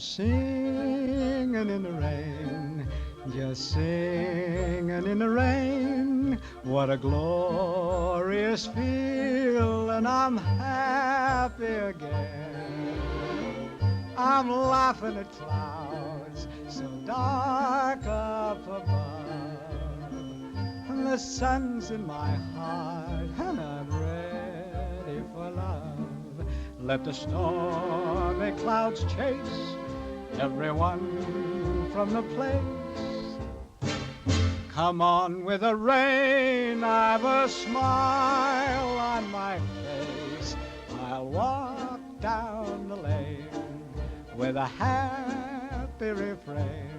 singing in the rain, just singing in the rain. What a glorious feeling, I'm happy again. I'm laughing at clouds so dark up above, and the sun's in my heart, and I'm ready for love. Let the stormy clouds chase everyone from the place. Come on with the rain, I've a smile on my face. I'll walk down the lane with a happy refrain,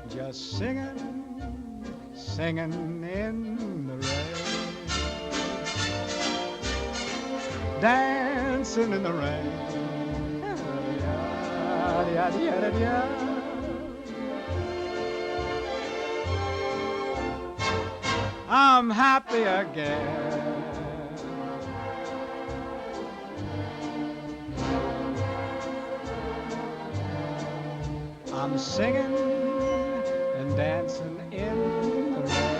just singing, singing in the rain, dancing in the rain. I'm happy again. I'm singing and dancing in the rain.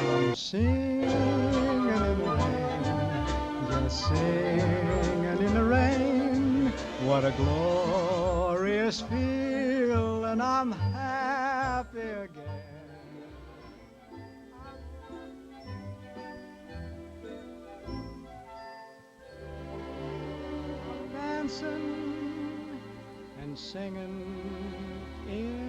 I'm singing in the rain, just singing in the rain. What a glorious feeling, I'm happy again. I'm dancing and singing in